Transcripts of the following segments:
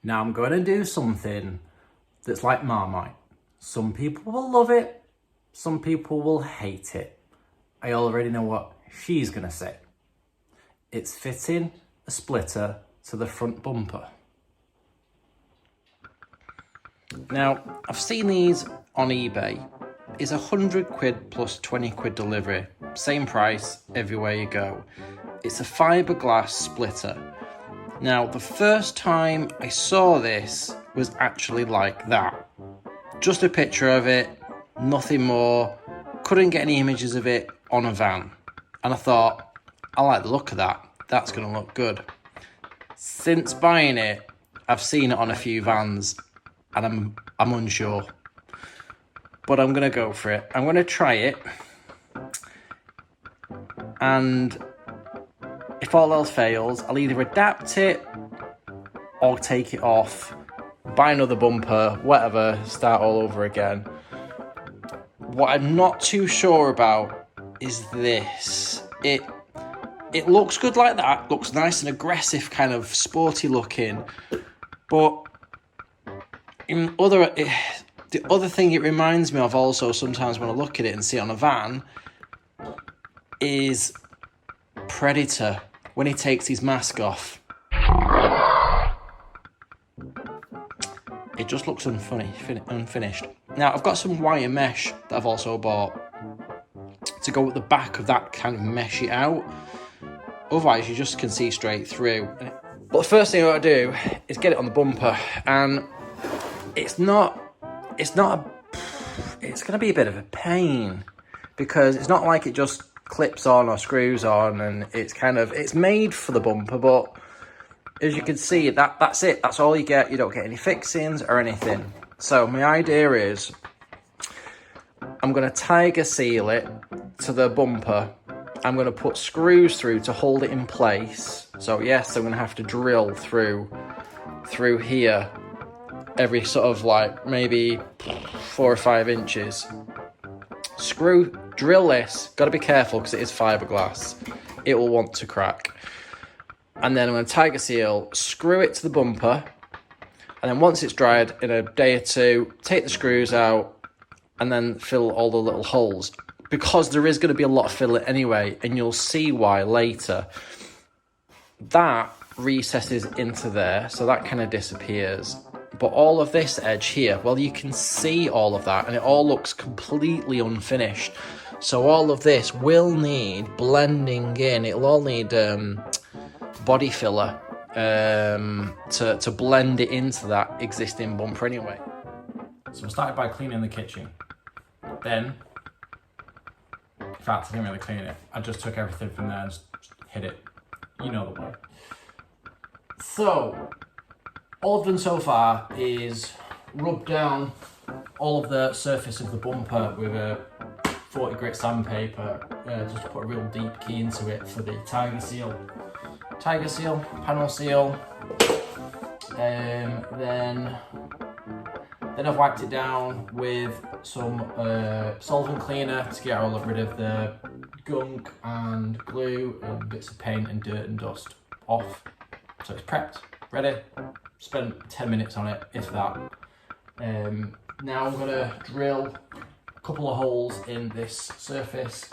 Now I'm going to do something that's like Marmite. Some people will love it, some people will hate it. I already know what she's going to say. It's fitting a splitter to the front bumper. Now, I've seen these on eBay. It's £100 plus 20 quid delivery. Same price everywhere you go. It's a fiberglass splitter. Now, the first time I saw this was actually like that. Just a picture of it, nothing more. Couldn't get any images of it on a van. And I thought, I like the look of that. That's going to look good. Since buying it, I've seen it on a few vans and I'm unsure. But I'm going to go for it. I'm going to try it. And if all else fails, I'll either adapt it or take it off, buy another bumper, whatever, start all over again. What I'm not too sure about is this. It looks good like that, looks nice and aggressive, kind of sporty looking, but the other thing it reminds me of also sometimes when I look at it and see it on a van is Predator when he takes his mask off. It just looks unfinished. Now, I've got some wire mesh that I've also bought to go at the back of that, kind of mesh it out. Otherwise, you just can see straight through. But the first thing I got to do is get it on the bumper, and it's going to be a bit of a pain because it's not like it just clips on or screws on, and it's made for the bumper, but as you can see, that's it. That's all you get. You don't get any fixings or anything. So my idea is I'm going to tiger seal it to the bumper. I'm going to put screws through to hold it in place. So yes, I'm going to have to drill through here every sort of like maybe 4 or 5 inches. Drill this. Got to be careful because it is fiberglass. It will want to crack. And then I'm going to tiger seal, screw it to the bumper, and then once it's dried in a day or two, take the screws out and then fill all the little holes. Because there is going to be a lot of filling anyway, and you'll see why later. That recesses into there, so that kind of disappears. But all of this edge here, well, you can see all of that, and it all looks completely unfinished. So all of this will need blending in. It'll all need body filler to blend it into that existing bumper anyway. So I started by cleaning the kitchen. Then, in fact, I didn't really clean it. I just took everything from there and just hit it. You know the way. So, all I've done so far is rub down all of the surface of the bumper with a 40 grit sandpaper, just to put a real deep key into it for the tiger seal, panel seal. Then I've wiped it down with some solvent cleaner to get all rid of the gunk and glue and bits of paint and dirt and dust off. So it's prepped, ready. Spent 10 minutes on it, if that. Now I'm gonna drill a couple of holes in this surface.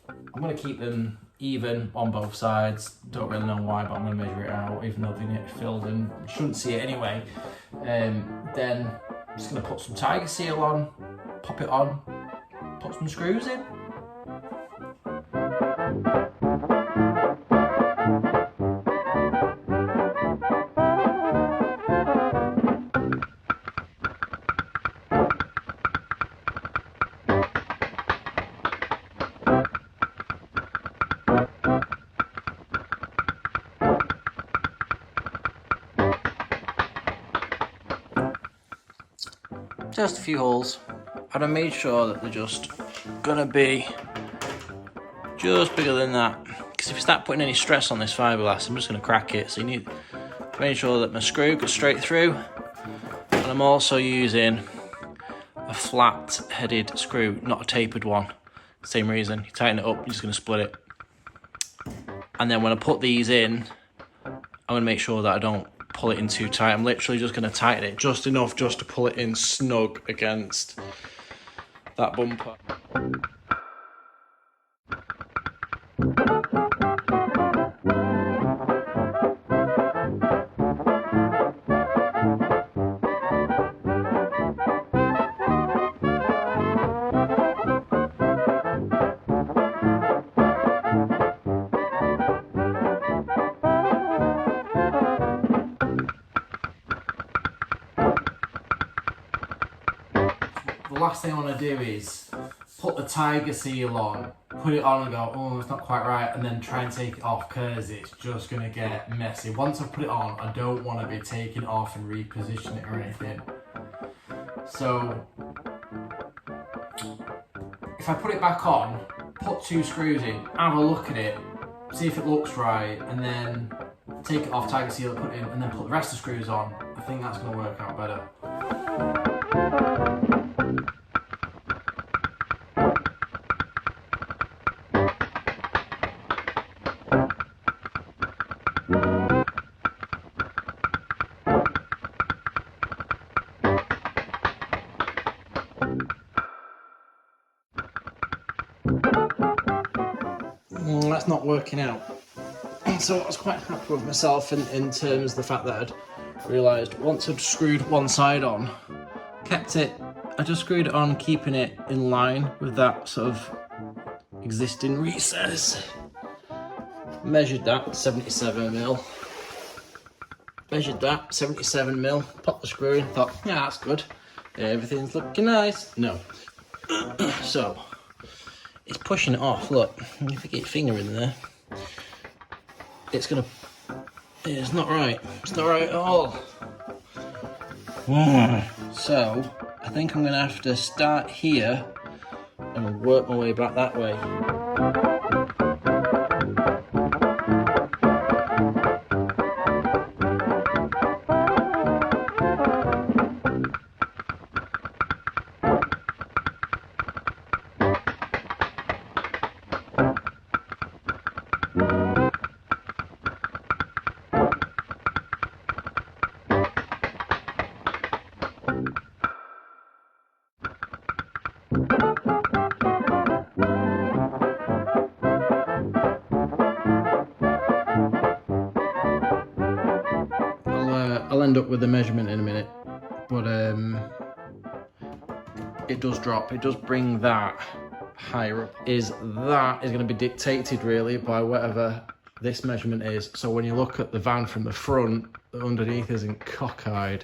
I'm gonna keep them even on both sides. Don't really know why, but I'm gonna measure it out, even though they need it filled and you shouldn't see it anyway. Then I'm just gonna put some tiger seal on, pop it on, put some screws in. Just a few holes, and I made sure that they're just gonna be just bigger than that, because if you start putting any stress on this fiberglass, I'm just gonna crack it. So you need to make sure that my screw goes straight through, and I'm also using a flat headed screw, not a tapered one. Same reason, you tighten it up, you're just gonna split it. And then when I put these in, I'm gonna make sure that I don't pull it in too tight. I'm literally just going to tighten it just enough just to pull it in snug against that bumper. The last thing I want to do is put the Tiger Seal on, put it on and go, oh, it's not quite right, and then try and take it off because it's just going to get messy. Once I put it on, I don't want to be taking it off and reposition it or anything. So if I put it back on, put 2 screws in, have a look at it, see if it looks right, and then take it off, Tiger Seal it, put it in, and then put the rest of the screws on, I think that's going to work out better. That's not working out. So I was quite happy with myself in terms of the fact that I'd realised once I'd screwed one side on, kept it, I just screwed it on, keeping it in line with that sort of existing recess. Measured that, 77mm. Measured that, 77mm. Popped the screw in, thought, yeah, that's good. Everything's looking nice. No. So, it's pushing it off, look. If you get your finger in there, it's not right. It's not right at all. So, I think I'm gonna have to start here and work my way back that way. I'll end up with the measurement in a minute, but it does drop. It does bring that higher up. That is going to be dictated really by whatever this measurement is. So when you look at the van from the front, the underneath isn't cockeyed.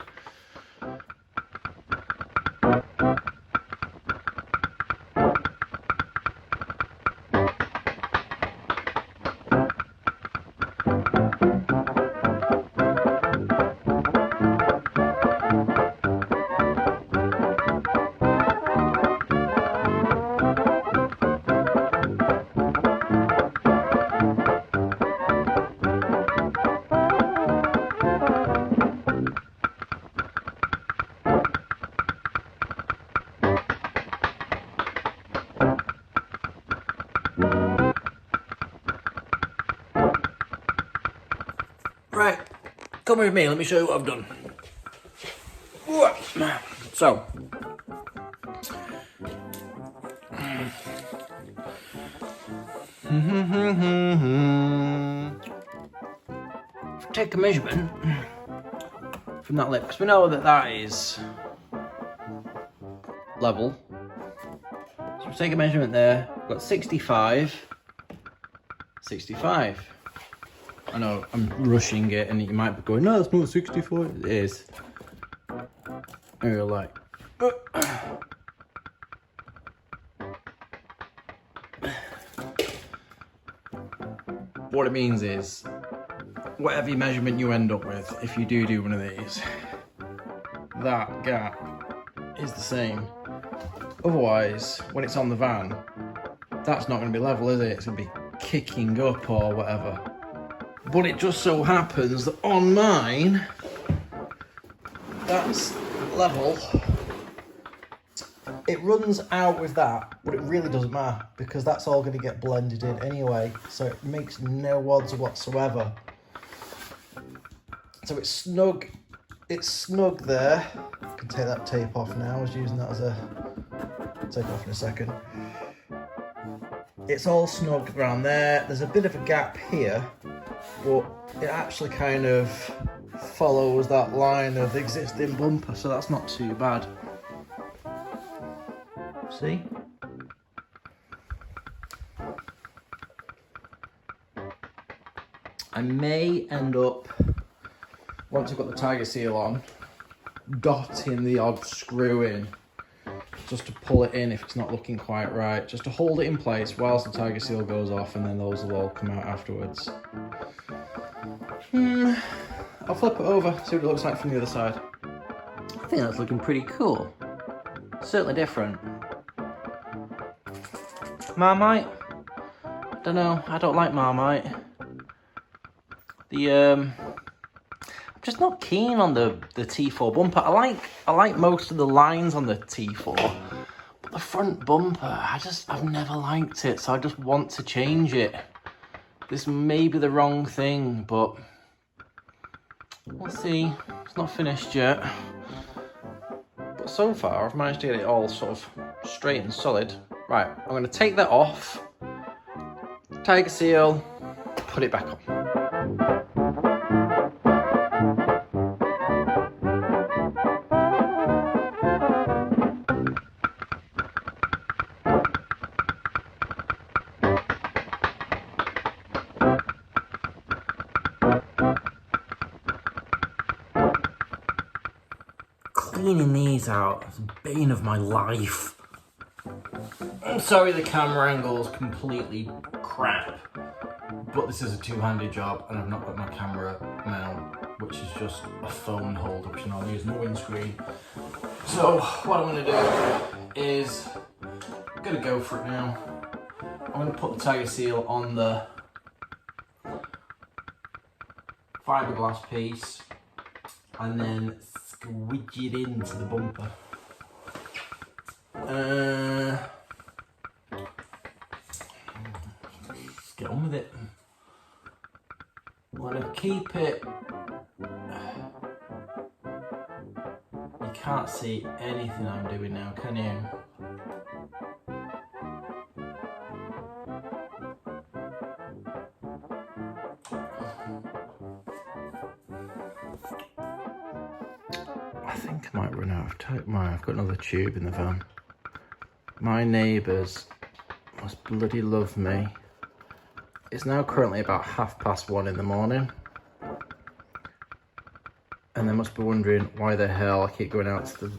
Right, come with me, let me show you what I've done. So, take a measurement from that lip, because we know that that is level. So take a measurement there, we've got 65. I know I'm rushing it and you might be going, no, that's not 64. It is. And you're like, what it means is, whatever measurement you end up with, if you do one of these, that gap is the same. Otherwise, when it's on the van, that's not going to be level, is it? It's going to be kicking up or whatever. But it just so happens that on mine, that's level. It runs out with that, but it really doesn't matter because that's all going to get blended in anyway, so it makes no odds whatsoever. So it's snug. It's snug there. I can take that tape off now. I was using that as a... I'll take it off in a second. It's all snug around there. There's a bit of a gap here, but it actually kind of follows that line of the existing bumper, so that's not too bad. See? I may end up, once I've got the Tiger Seal on, dotting the odd screw in, just to pull it in if it's not looking quite right, just to hold it in place whilst the Tiger Seal goes off, and then those will all come out afterwards. I'll flip it over, see what it looks like from the other side. I think that's looking pretty cool. Certainly different. Marmite? Don't know, I don't like Marmite. I'm just not keen on the T4 bumper. I like most of the lines on the T4, but the front bumper, I've never liked it, so I just want to change it. This may be the wrong thing, but we'll see. It's not finished yet. But so far, I've managed to get it all sort of straight and solid. Right, I'm going to take that off, Tiger Seal, put it back on. Cleaning these out is the bane of my life. I'm sorry the camera angle is completely crap, but this is a two-handed job and I've not got my camera mount, which is just a phone holder, which I'm not using the windscreen. So what I'm going to do is, I'm going to go for it now. I'm going to put the Tiger Seal on the fiberglass piece and then squidge it into the bumper. Let's get on with it. I'm going to keep it. You can't see anything I'm doing now, can you? I think I might run out of tape. I've got another tube in the van. My neighbours must bloody love me. It's now currently about 1:30 in the morning. And they must be wondering why the hell I keep going out to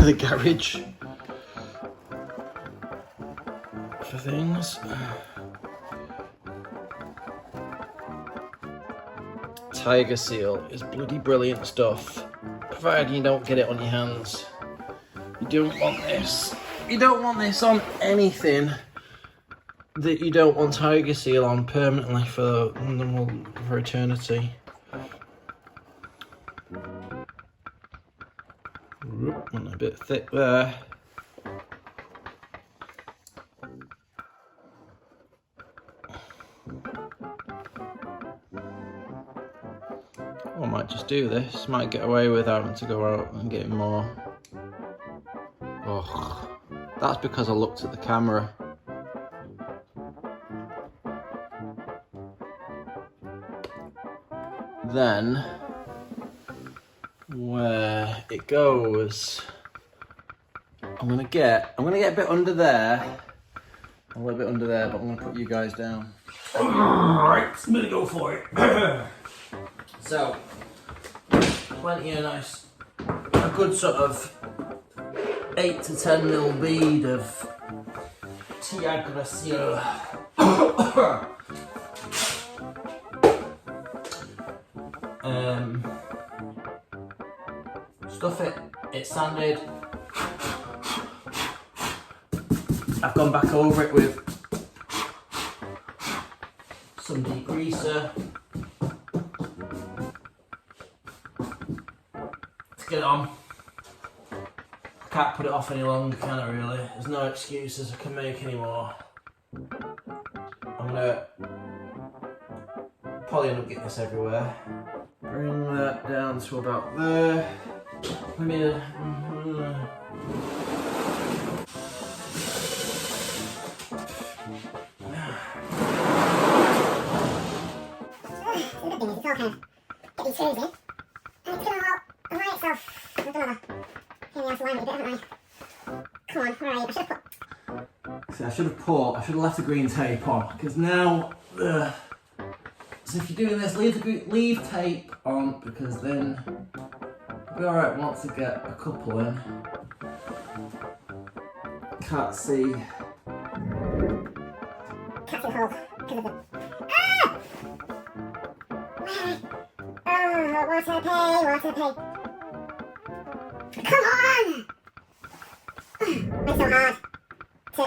the garage for things. Tiger Seal is bloody brilliant stuff, provided you don't get it on your hands. You don't want this. You don't want this on anything that you don't want Tiger Seal on permanently for eternity. Went a bit thick there. I might just do this. Might get away with having to go out and get more. Oh, that's because I looked at the camera. Then, where it goes, I'm gonna get a bit under there, a little bit under there, but I'm gonna put you guys down. Alright, I'm gonna go for it. So, plenty of nice, a good sort of 8 to 10 mil bead of Tiger Seal. Stuff it, it's sanded. I've gone back over it with some degreaser to get it on. I can't put it off any longer, can I really? There's no excuses I can make anymore. I'm gonna probably end up getting this everywhere. Bring that down to about there. Let me. The good thing is it's all kind of get these screws in, and it's gonna all align itself. I've done another pain in the ass alignment a bit, haven't I? Come on, alright, See, I should have left the green tape on, because now, so if you're doing this, leave tape on, because then it'll be alright once I get a couple in. Can't see. Can't see the hole, because of the... Ah! Oh, water pay. Come on! It's so hard to...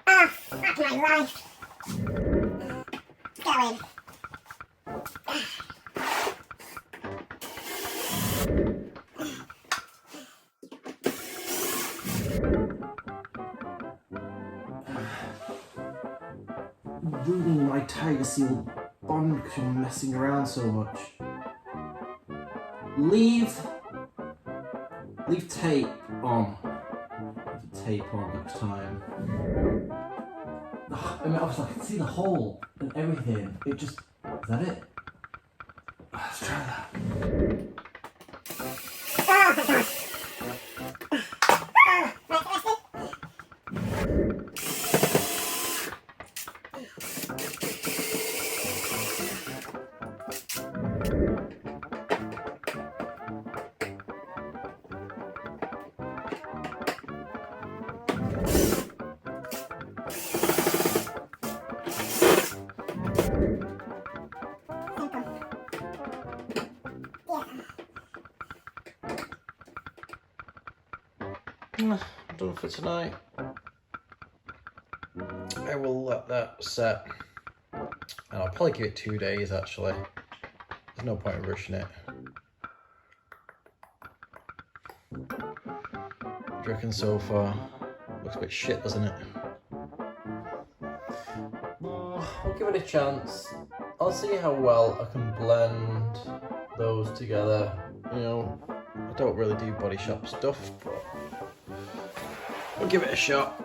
Oh, fuck my life. Go in. Ruining my Tiger Seal bond because you're messing around so much. Leave tape on. Leave the tape on next time. I mean, obviously I can see the hole and everything. It just, is that it? Let's try that. Oh, my God. I'm done for tonight. I will let that set, and I'll probably give it 2 days actually. There's no point in rushing it. What do you reckon so far? Looks a bit shit, doesn't it? I'll give it a chance. I'll see how well I can blend those together. You know, I don't really do Body Shop stuff, but I'll give it a shot.